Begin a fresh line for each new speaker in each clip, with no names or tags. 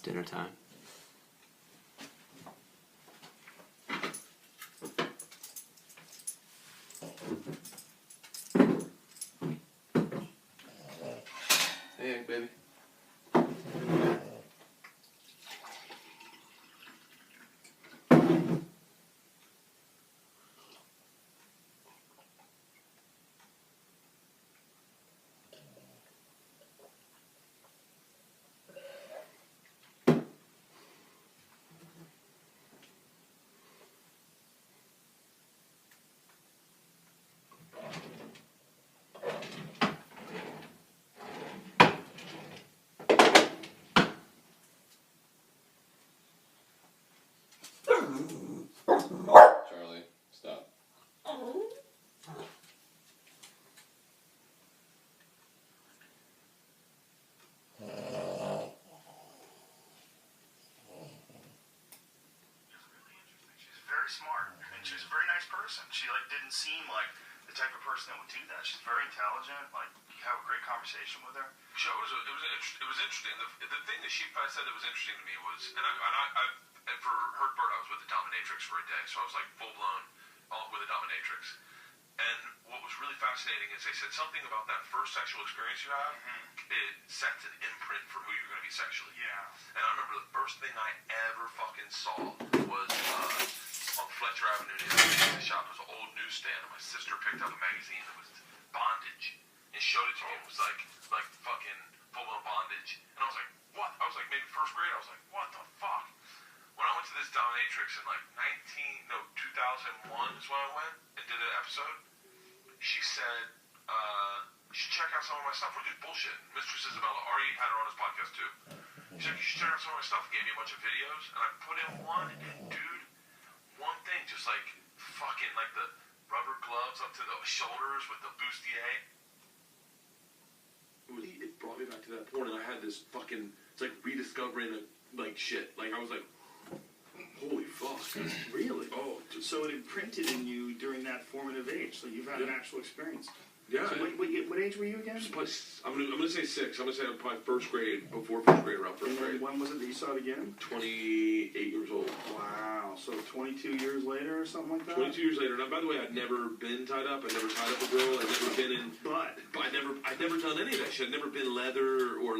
Dinner time. Hey, baby. Charlie, stop.
Very smart, and she was a very nice person. She didn't seem like the type of person that would do that. She's very intelligent. You have a great conversation with her.
It was interesting. The thing that she said that was interesting to me was, and for Hertbert, I was with the dominatrix for a day, so I was like full blown with the dominatrix. And what was really fascinating is they said something about that first sexual experience you have. It sets an imprint for who you're going to be sexually.
Yeah.
And I remember the first thing I ever fucking saw was on Fletcher Avenue near the shop. It was an old newsstand, and my sister picked up a magazine that was Bondage and showed it to me. It was like fucking full-blown bondage. And I was like, what? I was like maybe first grade. I was like, what the fuck? When I went to this dominatrix in 2001 is when I went and did an episode, she said, you should check out some of my stuff, which is bullshit. Mistress Isabella, Ari had her on his podcast too. She said, you should check out some of my stuff. Gave me a bunch of videos, and I put in one, and dude, one thing, just like fucking like the rubber gloves up to the shoulders with the bustier.
It brought me back to that point, and I had this fucking, it's like rediscovering shit. I was like, holy fuck.
Really?
Oh,
So it imprinted in you during that formative age. So you've had an actual experience.
yeah.
So what age were you again?
I'm gonna say 6. I'm gonna say I'm probably first grade, before first grade, around first
And then
grade.
when was it that you saw it again?
28 years old.
Wow. So 22 years later or something like that?
22 years later. Now, by the way, I'd never been tied up. I'd never tied up a girl. I'd never been in.
But
I'd never done any of that shit. I'd never been leather or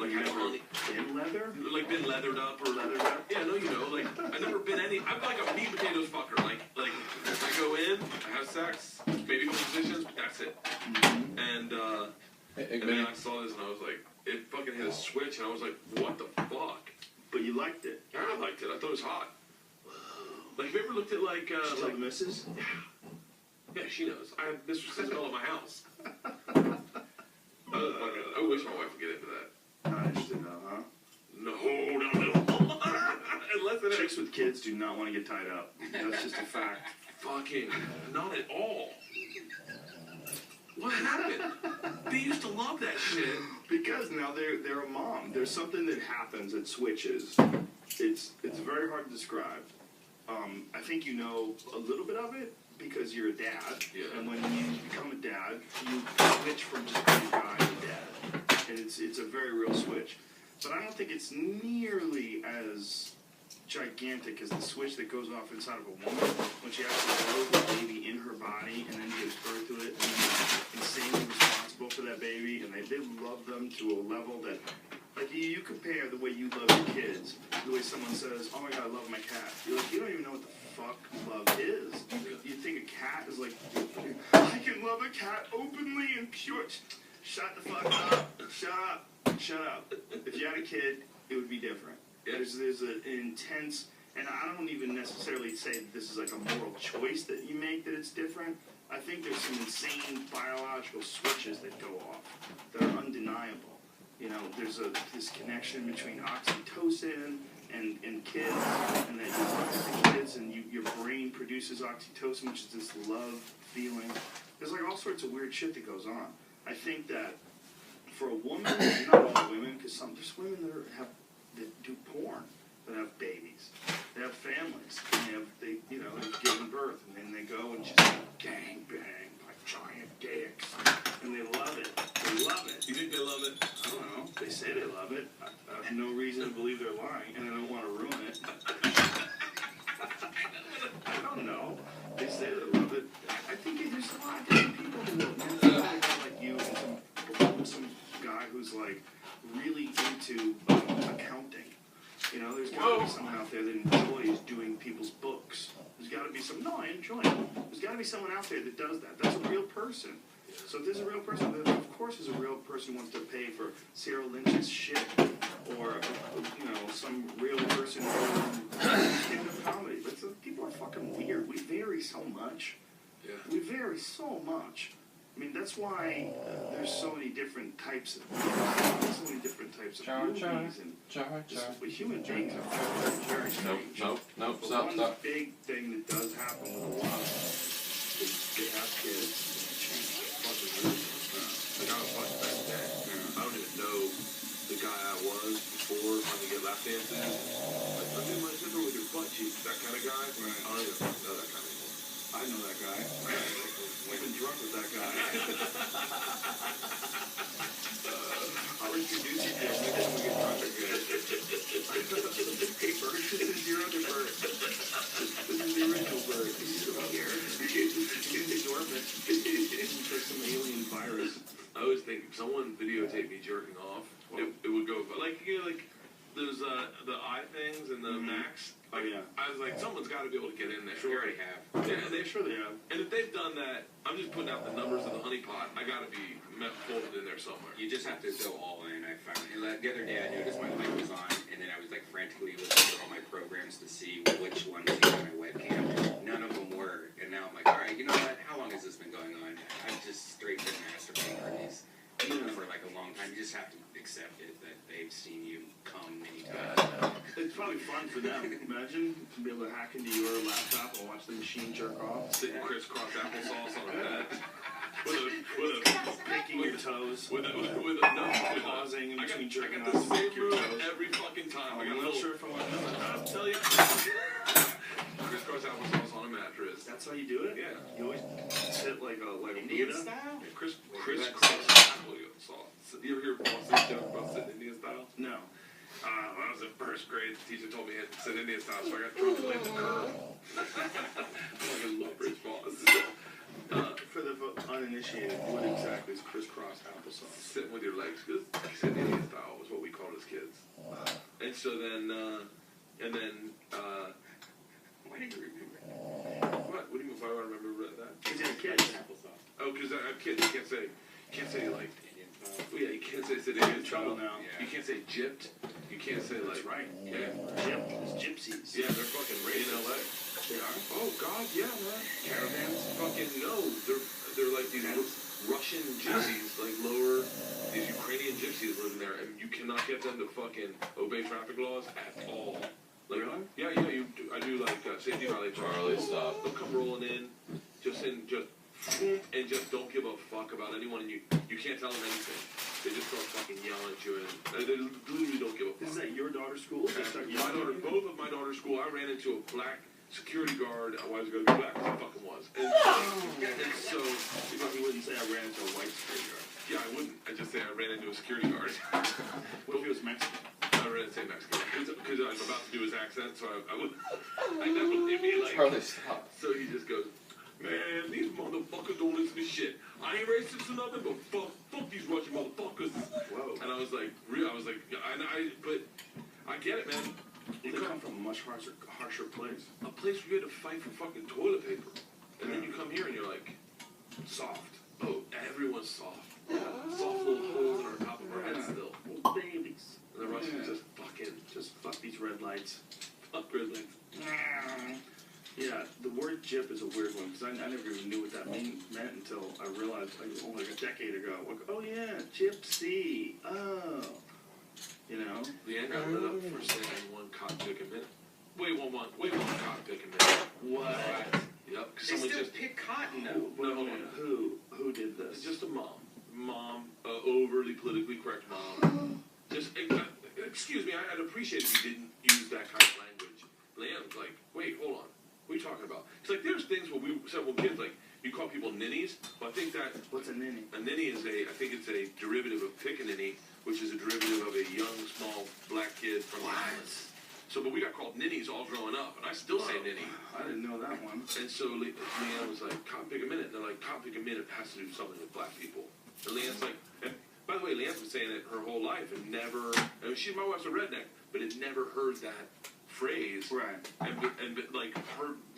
had money.
in leather?
Been leathered up or
Leathered up?
Yeah, no, I've never been any. I'm like a meat and potatoes fucker. I go in, I have sex, maybe hold positions, but that's it. And then I saw this and I was like, it fucking hit a switch, and I was like, what the fuck?
But you liked it.
Yeah, I liked it. I thought it was hot. Have you ever looked at
Did you tell the missus?
Yeah, she knows. I have Mr. Sisbell at my house. I wish my wife would get into that.
Not interested though, huh?
No. Unless it
Chicks with kids do not want to get tied up. That's just a fact.
Fucking not at all. What happened? They used to love that shit.
Because now they're a mom. There's something that happens that switches. It's very hard to describe. I think you know a little bit of it because you're a dad.
Yeah.
And when you become a dad, you switch from just being a guy to dad. And it's a very real switch. But I don't think it's nearly as gigantic as the switch that goes off inside of a woman when she actually grows the baby in her body and then gives birth to it and then is insanely responsible for that baby, and they love them to a level that, you compare the way you love your kids to the way someone says, oh my god, I love my cat. You're like, you don't even know what the fuck love is. You think a cat is like, I can love a cat openly and pure. Shut the fuck up. Shut up. Shut up. If you had a kid, it would be different. There's an intense, and I don't even necessarily say that this is like a moral choice that you make that it's different. I think there's some insane biological switches that go off that are undeniable. There's this connection between oxytocin and kids, and that you love the kids, and your brain produces oxytocin, which is this love feeling. There's all sorts of weird shit that goes on. I think that for a woman, not all women, because there's women that do porn, that have babies, they have families, and they've given birth, and then they go and just gang bang like giant dicks, and they love it. They love it.
You think they love it?
I don't know. They say they love it. I've no reason to believe they're lying, and I don't want to ruin it. I don't know. They say they love it. I think there's a lot of different people who love it. There's a guy like you and some guy who's like really into accounting. You know, there's got to be someone out there that enjoys doing people's books. There's got to be some. No, I enjoy it. There's got to be someone out there that does that. That's a real person. So if there's a real person, then of course there's a real person who wants to pay for Sarah Lynch's shit, or some real person who stand-up comedy. But people are fucking weird. We vary so much.
Yeah.
We vary so much. I mean, that's why there's so many different types of movies, and just human beings are very strange.
Nope,
But
stop.
one big thing that does happen with a lot is they have kids.
Like I was watching back then. I don't even know the guy I was before trying to get lap dances. Like, look at my zipper with your butt cheeks. That kind of guy. Right. I don't even know that guy anymore.
I know that guy. I've been drunk with that guy. I'll introduce you to him next time we get drunk again. Hey, Bert, this is your other Bert. This is the original Bert. He's still here. He's the dormant. He's like some alien virus.
I always think if someone videotaped me jerking off, it would go like those the eye things and the Max.
Oh yeah.
I was like, someone's got to be able to get in there.
They already have.
Yeah, and
Sure they have.
and if they've done that, I'm just putting out the numbers of the honeypot. I got to be folded in there somewhere.
You just have to go all in. I found the other day I noticed my light was on, and then I was like frantically looking through all my programs to see which ones was on my webcam. None of them were, and now I'm like, all right, you know what? How long has this been going on? I've just straight been masturbating on these for like a long time. You just have to accept it that they've seen you come many times.
It's probably fun for them. Imagine to be able to hack into your laptop and watch the machine jerk off.
Sitting crisscross applesauce on a bed
Picking your toes.
with a
Pausing in
I
between
got
jerking
the
off to
same
pick your
move
toes.
every fucking time. I
I'm
got a
not
little.
sure if I want to know that.
I'll tell you. Crisscross applesauce on a mattress.
That's how you do it?
Yeah.
You always sit like a
Indian
Buddha?
style?
Crisscross applesauce. You ever hear Boston joke about sitting Indian style?
No.
When I was in first grade, the teacher told me I had to sit Indian style, so I got drunk and laid the curl. Fucking love Rich Boss.
For the uninitiated, what exactly is crisscross applesauce?
Sitting with your legs, because sitting Indian style was what we called as kids. And so then,
Why do you remember?
what do you mean? Why do I remember that?
Because you're a kid.
Applesauce.
Oh, because I have kids. You can't say like,
Indian style.
well, yeah, you can't say sit Indian
Trouble
style.
now.
You can't say gypped. You can't say like,
That's right.
yeah.
Gypsies.
Yeah, they're fucking in LA.
They are?
Oh God, yeah, man.
Caravans?
Fucking no, they're like these Russian gypsies, like these Ukrainian gypsies living there, and you cannot get them to fucking obey traffic laws at all. Like,
Really?
yeah, you do. I do like safety violation.
Charlie, stop.
They'll come rolling in, and just don't give a fuck about anyone, and you can't tell them anything. They just start fucking yelling at you, and they literally don't give a fuck.
Is that your daughter's school? They start
My daughter,
yelling?
both of my daughter's school, I ran into a black security guard. Why was it going to be black? Because I fucking was. And so,
You probably wouldn't say I ran into a white security guard.
yeah, I wouldn't. I just say I ran into a security guard.
What if he was Mexican?
I ran into Mexican because I was about to do his accent, so I would. I definitely be like.
Charlie, stop.
So he just goes, man, these motherfuckers don't listen to shit. I ain't racist or nothing, but fuck these Russian motherfuckers.
Whoa.
And I was like, but I get it, man.
They come from a much harsher place.
A place where you had to fight for fucking toilet paper. And then you come here and you're like, soft. Oh, everyone's soft. Soft little holes in our top of our heads still.
Little babies.
And the Russians
Yeah.
just fucking,
Just fuck these red lights.
fuck red lights.
Yeah, the word gyp is a weird one because I never even knew what that meant until I realized like a decade ago. Like, oh yeah, gypsy. Oh, you know.
Leanne got lit up for saying one cotton pick a minute. Wait one cotton pick a minute.
What?
Yep, because
They
someone
still
just,
pick cotton though.
no, hold on.
Who did this?
It's just a mom, overly politically correct mom. Just, excuse me, I'd appreciate if you didn't use that kind of language. Leanne's like, wait, hold on. What are you talking about? It's like there's things where we said, well, kids, like, you call people ninnies, but I think that
What's a ninny?
a ninny is I think it's a derivative of pickaninny, which is a derivative of a young, small, black So, but we got called ninnies all growing up, and I still say ninny.
I didn't know that one.
And so Leanne was like, "Cotton Pick a Minute." They're like, "Cotton Pick a Minute has to do something with black people." And Leanne's like, and by the way, Leanne's been saying it her whole life and never. I mean, my wife's a redneck, but had never heard that phrase.
Right.
And like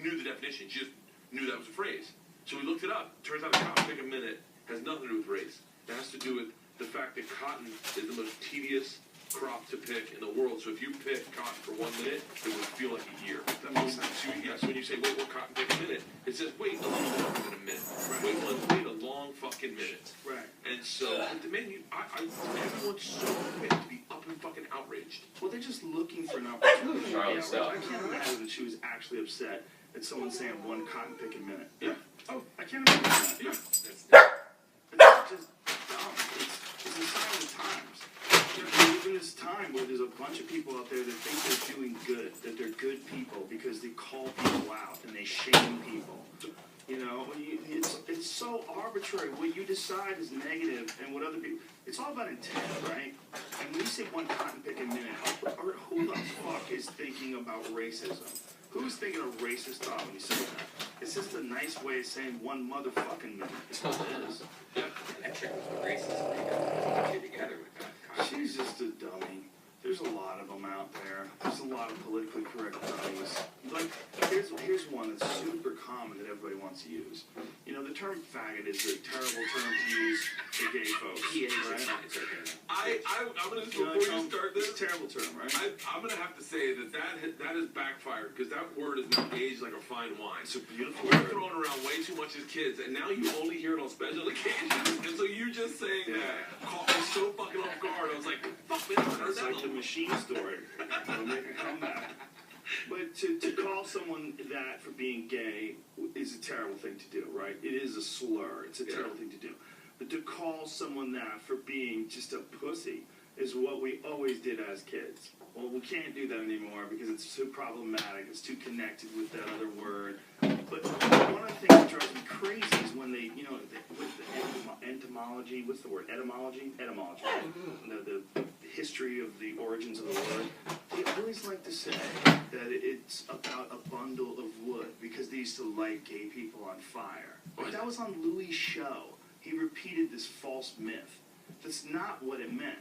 knew the definition. She just knew that was a phrase. So we looked it up. Turns out Cotton Pick a Minute has nothing to do with race. It has to do with the fact that cotton is the most tedious crop to pick in the world. So if you pick cotton for 1 minute, it would feel like a year.
That makes sense.
So, yes, when you say, wait, what cotton pick a minute? It says, wait a little longer than a minute. Wait a long fucking minute.
Right.
And so, man, everyone's so quick to be up and fucking outraged.
Well, they're just looking for an opportunity.
Charlie,
Yeah,
stop.
I can't imagine that she was actually upset at someone saying one cotton pick a minute.
Yeah.
Oh, I can't imagine that.
Yeah.
It's just dumb. It's a sign of the times. We live in this time where there's a bunch of people out there that think they're doing good, that they're good people because they call people out and they shame people. You know, it's so arbitrary. What you decide is negative, and what other people. It's all about intent, right? And when you say one cotton pick a minute, or who the fuck is thinking about racism? Who's thinking of racist thought when you say that? It's just a nice way of saying one motherfucking minute. It's what it is.
That chick was a racist. They got you together with that.
She's just a dummy. There's a lot of them out there. There's a lot of politically correct dummies. Like, here's one that's super common that everybody wants to use. You know, the term faggot is a terrible term to use for gay folks. Right?
It's okay.
I'm gonna
You know,
before you start this.
it's a terrible term, right?
I'm gonna have to say that has backfired because that word is now aged like a fine wine.
It's a beautiful
We were
word.
throwing around way too much as kids, and now you only hear it on special occasions. And so you just saying that caught me so fucking off guard. I was like, fuck, man, I haven't heard
It's
that
like the
in a
machine story. It'll make a comeback. But to call someone that for being gay is a terrible thing to do, right? It is a slur. It's a terrible thing to do. But to call someone that for being just a pussy is what we always did as kids. Well, we can't do that anymore because it's too problematic. It's too connected with that other word. But one of the things that drives me crazy is when they, you know, with the etymology, what's the word? Etymology? Etymology. The history of the origins of the word. They always like to say that it's about a bundle of wood because they used to light gay people on fire. But that was on Louis' show. He repeated this false myth. That's not what it meant.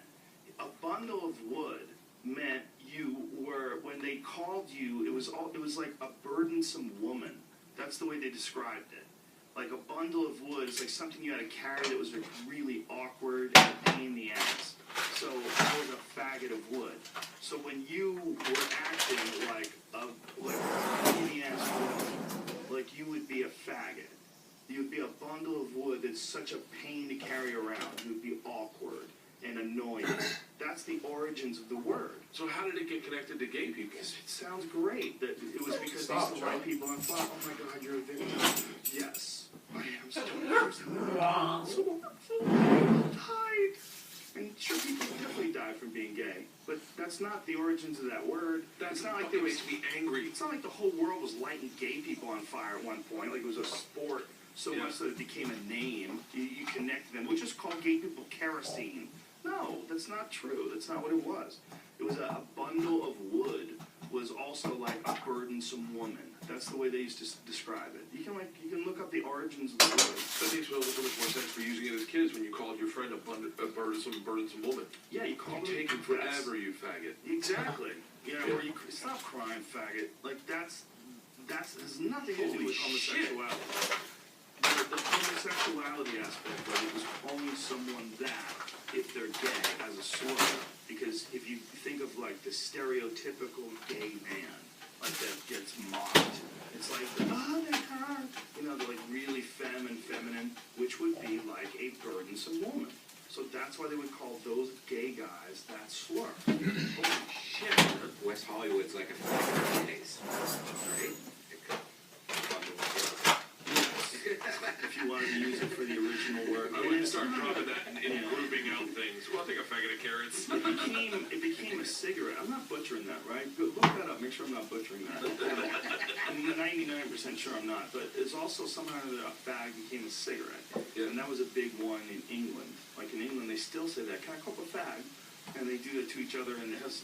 A bundle of wood meant you were, when they called you, it was like a burdensome woman. That's the way they described it. Like a bundle of wood is like something you had to carry that was like really awkward and a pain in the ass. So I was a faggot of wood. So when you were acting like a pain in the ass woman, like you would be a faggot. You would be a bundle of wood that's such a pain to carry around. You would be awkward and annoying. That's the origins of the word.
So how did it get connected to gay people?
Because it sounds great. That it was because they used to light people on fire. Oh my God, you're a victim. Yes, I am such a victim. So died. And sure, people definitely die from being gay, but that's not the origins of that word. That's not like there was.
Makes me angry.
It's not like the whole world was lighting gay people on fire at one point. Like it was a sport so much that it became a name. You connect them. We just call gay people kerosene. No, that's not true. That's not what it was. It was a bundle of wood was also like a burdensome woman. That's the way they used to describe it. You can look up the origins of the word.
That makes so much more sense for using it as kids when you called your friend a burdensome woman.
Yeah, you call
You
them.
take it forever, you faggot.
Exactly. You know, where you stop crying, faggot. Like that's has nothing to do
Holy
with
shit.
homosexuality. The homosexuality aspect of it was calling someone that if they're gay as a slur. Because if you think of like the stereotypical gay man, like that gets mocked, it's like, oh, they're hot. You know, they're like really feminine, which would be like a burdensome woman. So that's why they would call those gay guys that slur.
Holy shit.
West Hollywood's like a faggot case, right?
If you wanted to use it for the original word.
I wouldn't start dropping that in grouping out things. Well, I'll take a faggot of carrots.
It became a cigarette. I'm not butchering that, right? Look that up. Make sure I'm not butchering that. I'm 99% sure I'm not. But it's also somehow that a fag became a cigarette.
Yeah.
And that was a big one in England. Like in England, they still say that. Can I call up a fag? And they do that to each other, and it has